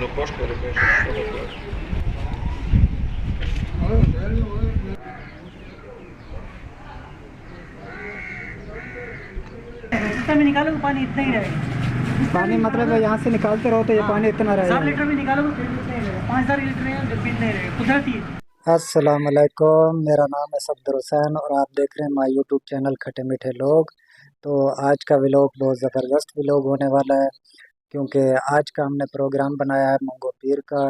lo posto ripeto solo questo. इसका भी निकालो तो पानी इतना ही रहेगा। पानी मतलब है यहाँ से निकालते रहो तो ये पानी इतना 7 रहेगा। लीटर भी निकालो तो फिर इतना ही रहेगा। 5,000 लीटर है जब भी इतना ही रहेगा, कुदरती है। अस्सलाम वालेकुम, मेरा नाम है सफदर हुसैन और आप देख रहे हैं माय यूट्यूब चैनल खट्टे मीठे लोग। तो आज का व्लॉग बहुत ज़बरदस्त व्लॉग होने वाला है, क्योंकि आज का हमने प्रोग्राम बनाया है मंगो पीर का।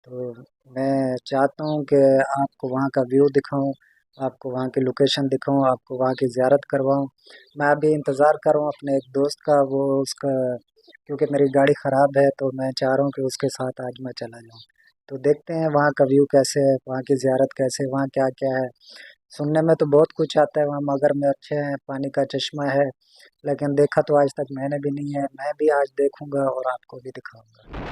तो मैं चाहता हूँ कि आपको वहाँ का व्यू दिखाऊं, आपको वहाँ की लोकेशन दिखाऊं, आपको वहाँ की ज़ियारत करवाऊं। मैं अभी इंतज़ार कर रहा हूँ अपने एक दोस्त का, वो उसका क्योंकि मेरी गाड़ी ख़राब है तो मैं चाह रहा हूँ कि उसके साथ आज मैं चला जाऊँ। तो देखते हैं वहाँ का व्यू कैसे है, वहाँ की ज़ियारत कैसे है, वहाँ क्या क्या है। सुनने में तो बहुत कुछ आता है, वहाँ मगर में अच्छे हैं, पानी का चश्मा है, लेकिन देखा तो आज तक मैंने भी नहीं है। मैं भी आज देखूंगा और आपको भी दिखाऊंगा।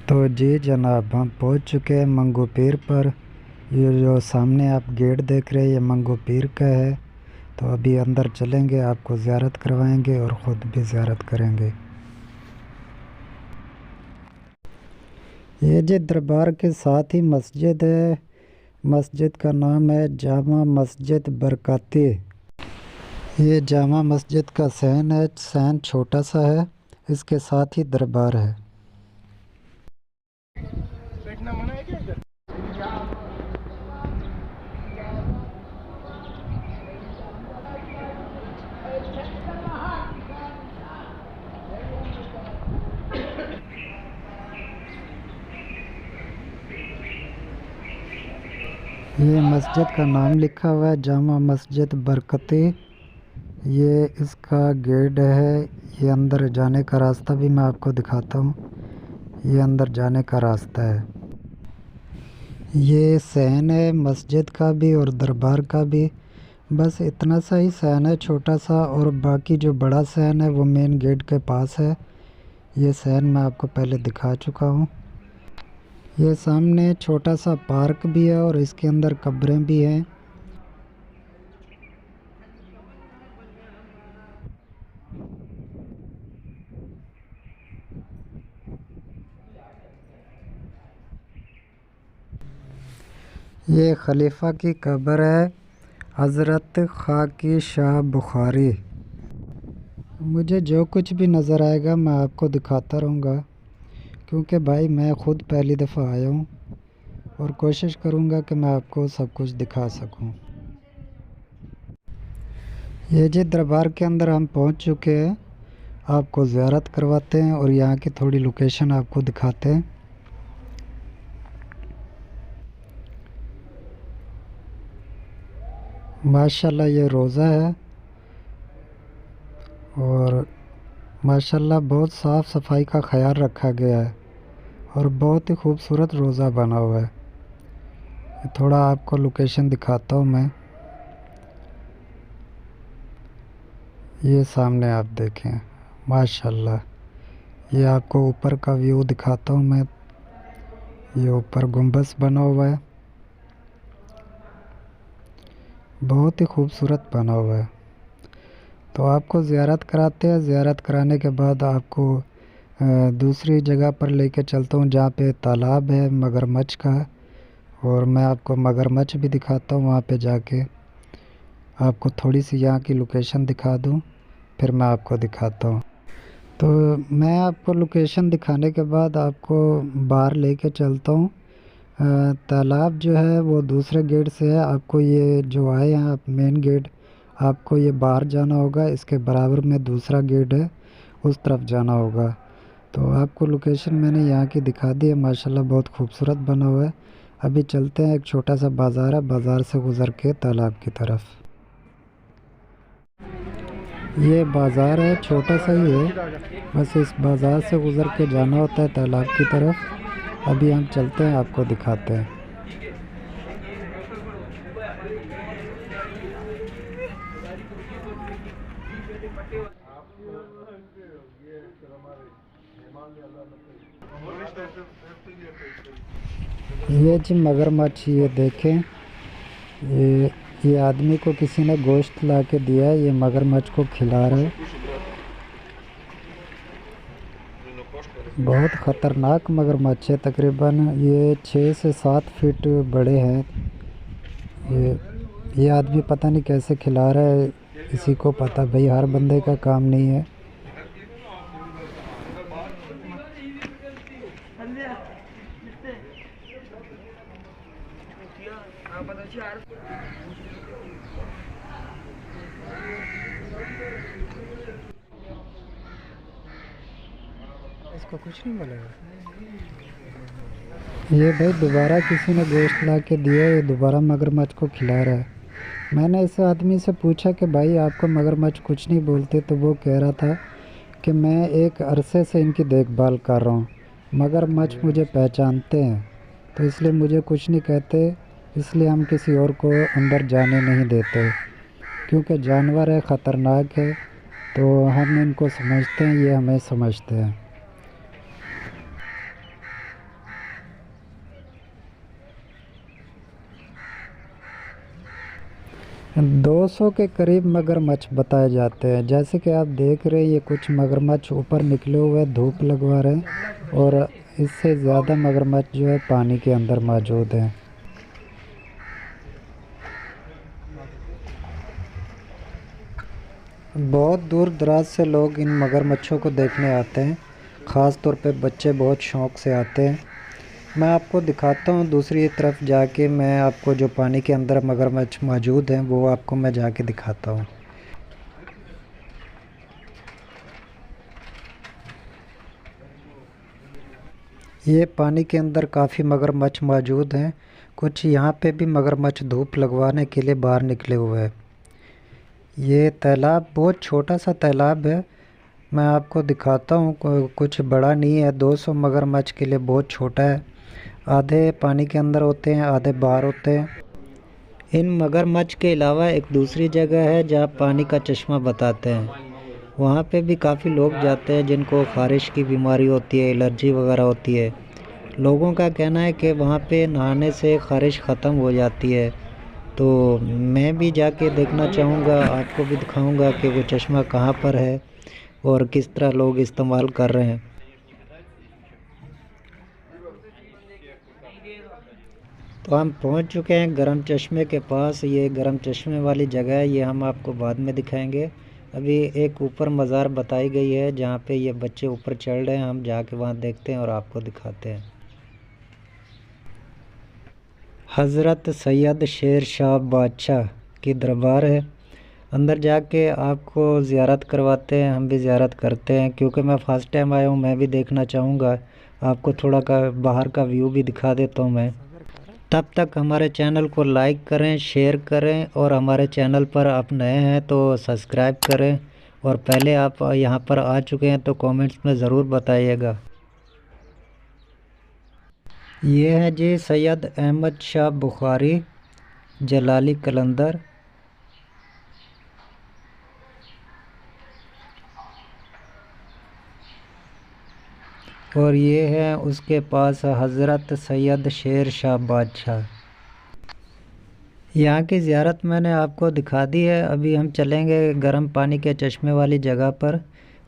तो जी जनाब, हम पहुंच चुके हैं मंगो पीर पर। ये जो सामने आप गेट देख रहे हैं ये मंगो पीर का है। तो अभी अंदर चलेंगे, आपको ज़ियारत करवाएंगे और ख़ुद भी ज़ियारत करेंगे। ये जी दरबार के साथ ही मस्जिद है। मस्जिद का नाम है जामा मस्जिद बरकाती। ये जामा मस्जिद का सहन है, सहन छोटा सा है, इसके साथ ही दरबार है। बैठना मना है क्या इधर? ये मस्जिद का नाम लिखा हुआ है जामा मस्जिद बरकती। ये इसका गेट है। ये अंदर जाने का रास्ता भी मैं आपको दिखाता हूँ। ये अंदर जाने का रास्ता है। ये सहन है मस्जिद का भी और दरबार का भी। बस इतना सा ही सहन है छोटा सा, और बाकी जो बड़ा सहन है वो मेन गेट के पास है। ये सहन मैं आपको पहले दिखा चुका हूँ। ये सामने छोटा सा पार्क भी है और इसके अंदर कब्रें भी हैं। ये खलीफा की कब्र है, हज़रत खाकी शाह बुखारी। मुझे जो कुछ भी नज़र आएगा मैं आपको दिखाता रहूँगा, क्योंकि भाई मैं ख़ुद पहली दफ़ा आया हूँ और कोशिश करूँगा कि मैं आपको सब कुछ दिखा सकूँ। ये जी दरबार के अंदर हम पहुँच चुके हैं। आपको ज़ियारत करवाते हैं और यहाँ की थोड़ी लोकेशन आपको दिखाते हैं। माशाल्लाह ये रोज़ा है और माशाल्लाह बहुत साफ़ सफाई का ख्याल रखा गया है और बहुत ही खूबसूरत रोज़ा बना हुआ है। थोड़ा आपको लोकेशन दिखाता हूँ मैं। ये सामने आप देखें, माशाल्लाह। ये आपको ऊपर का व्यू दिखाता हूँ मैं। ये ऊपर गुंबद बना हुआ है, बहुत ही खूबसूरत बना हुआ है। तो आपको ज़ियारत कराते हैं। ज़ियारत कराने के बाद आपको दूसरी जगह पर लेके चलता हूँ जहाँ पे तालाब है मगरमच्छ का, और मैं आपको मगरमच्छ भी दिखाता हूँ। वहाँ पे जाके आपको थोड़ी सी यहाँ की लोकेशन दिखा दूँ, फिर मैं आपको दिखाता हूँ। तो मैं आपको लोकेशन दिखाने के बाद आपको बाहर लेके चलता हूँ। तालाब जो है वो दूसरे गेट से है। आपको ये जो आए हैं आप मेन गेट, आपको ये बाहर जाना होगा। इसके बराबर में दूसरा गेट है, उस तरफ जाना होगा। तो आपको लोकेशन मैंने यहाँ की दिखा दी है। माशाल्लाह बहुत खूबसूरत बना हुआ है। अभी चलते हैं, एक छोटा सा बाज़ार है, बाज़ार से गुज़र के तालाब की तरफ। ये बाज़ार है, छोटा सा ही है, बस इस बाज़ार से गुज़र के जाना होता है तालाब की तरफ। अभी हम चलते हैं, आपको दिखाते हैं। ये जी मगरमच्छ, ये देखें, ये आदमी को किसी ने गोश्त ला के दिया है, ये मगरमच्छ को खिला रहा है। बहुत ख़तरनाक मगरमच्छ है, तकरीबन ये 6 से 7 फीट बड़े हैं। ये आदमी पता नहीं कैसे खिला रहा है, इसी को पता, भाई हर बंदे का काम नहीं है। इसको कुछ नहीं बोलेगा। ये भाई दोबारा किसी ने गोश्त ला के दिया, ये दोबारा मगरमच्छ को खिला रहा है। मैंने इस आदमी से पूछा कि भाई आपको मगरमच्छ कुछ नहीं बोलते, तो वो कह रहा था कि मैं एक अरसे से इनकी देखभाल कर रहा हूँ, मगरमच्छ मुझे पहचानते हैं, तो इसलिए मुझे कुछ नहीं कहते, इसलिए हम किसी और को अंदर जाने नहीं देते, क्योंकि जानवर है, ख़तरनाक है, तो हम इनको समझते हैं, ये हमें समझते हैं। 200 के करीब मगरमच्छ बताए जाते हैं। जैसे कि आप देख रहे हैं, ये कुछ मगरमच्छ ऊपर निकले हुए धूप लगवा रहे हैं, और इससे ज़्यादा मगरमच्छ जो है पानी के अंदर मौजूद हैं। बहुत दूर दराज से लोग इन मगरमच्छों को देखने आते हैं, ख़ास तौर पे बच्चे बहुत शौक़ से आते हैं। मैं आपको दिखाता हूँ दूसरी तरफ जाके, मैं आपको जो पानी के अंदर मगरमच्छ मौजूद हैं वो आपको मैं जाके दिखाता हूँ। ये पानी के अंदर काफ़ी मगरमच्छ मौजूद हैं। कुछ यहाँ पे भी मगरमच्छ धूप लगवाने के लिए बाहर निकले हुए हैं। ये तालाब बहुत छोटा सा तालाब है, मैं आपको दिखाता हूँ, कुछ बड़ा नहीं है। 200 मगरमच्छ के लिए बहुत छोटा है। आधे पानी के अंदर होते हैं, आधे बाहर होते हैं। इन मगरमच्छ के अलावा एक दूसरी जगह है जहाँ पानी का चश्मा बताते हैं, वहाँ पे भी काफ़ी लोग जाते हैं जिनको ख़ारिश की बीमारी होती है, एलर्जी वगैरह होती है। लोगों का कहना है कि वहाँ पे नहाने से ख़ारिश ख़त्म हो जाती है। तो मैं भी जाके देखना चाहूँगा, आपको भी दिखाऊँगा कि वो चश्मा कहाँ पर है और किस तरह लोग इस्तेमाल कर रहे हैं। तो हम पहुंच चुके हैं गरम चश्मे के पास। ये गरम चश्मे वाली जगह है, ये हम आपको बाद में दिखाएंगे। अभी एक ऊपर मज़ार बताई गई है जहाँ पे ये बच्चे ऊपर चढ़ रहे हैं, हम जाके वहाँ देखते हैं और आपको दिखाते हैं। हज़रत सैयद शेर शाह बादशाह की दरबार है, अंदर जाके आपको ज़ियारत करवाते हैं, हम भी ज़ियारत करते हैं। क्योंकि मैं फ़र्स्ट टाइम आया हूँ, मैं भी देखना चाहूँगा, आपको थोड़ा का बाहर का व्यू भी दिखा देता हूँ मैं। तब तक हमारे चैनल को लाइक करें, शेयर करें, और हमारे चैनल पर आप नए हैं तो सब्सक्राइब करें, और पहले आप यहाँ पर आ चुके हैं तो कमेंट्स में ज़रूर बताइएगा। ये है जी सैयद अहमद शाह बुखारी जलाली कलंदर। और ये है उसके पास हज़रत सैयद शेर शाह बादशाह। यहाँ की ज़ियारत मैंने आपको दिखा दी है। अभी हम चलेंगे गर्म पानी के चश्मे वाली जगह पर,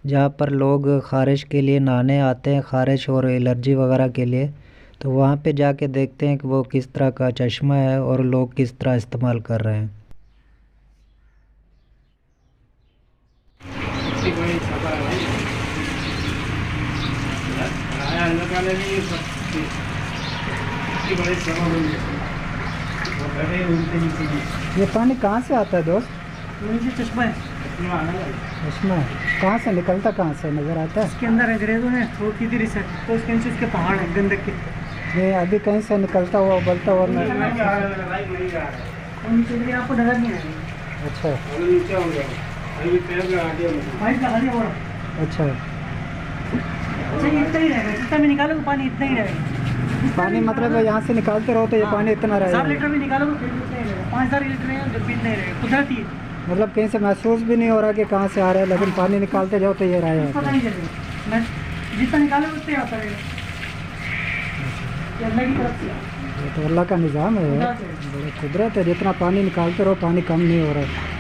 जहाँ पर लोग ख़ारिश के लिए नहाने आते हैं, ख़ारिश और एलर्जी वगैरह के लिए। तो वहाँ पे जाके देखते हैं कि वो किस तरह का चश्मा है और लोग किस तरह इस्तेमाल कर रहे हैं। ये पानी कहाँ से आता है दोस्त? नीचे चश्मा है, चश्मा कहाँ से निकलता, कहाँ से नज़र आता है? इसके अंदर अंग्रेज़ों ने वो की थी रिसर्च, तो उसके नीचे उसके पहाड़ है गंदक के। ये अभी कहीं से निकलता हुआ उबलता हुआ नीचे आपको नजर नहीं आएगा। अच्छा पाइप लगा दिया बोला। अच्छा, ये इतना ही रहेगा, जितना भी निकालोगे पानी इतना ही रहेगा। पानी मतलब यहाँ से निकालते रहो तो ये पानी इतना 7 रहेगा? लीटर भी निकालोगे फिर भी इतना ही रहेगा। 5,000 लीटर है जब भी इतना ही रहेगा, कुदरती है। मतलब कहीं से महसूस भी नहीं हो रहा कि कहाँ से आ रहा है, लेकिन पानी निकालते जाओ तो ये पता रहेगा। नहीं चलेगा, मैं जितना निकालोगे उतना ही आता रहेगा। ये अल्लाह की तरफ से ये तो अल्लाह का निज़ाम है यार, बड़ा कुदरत है, जितना पानी निकालते रहो पानी कम नहीं हो रहा है।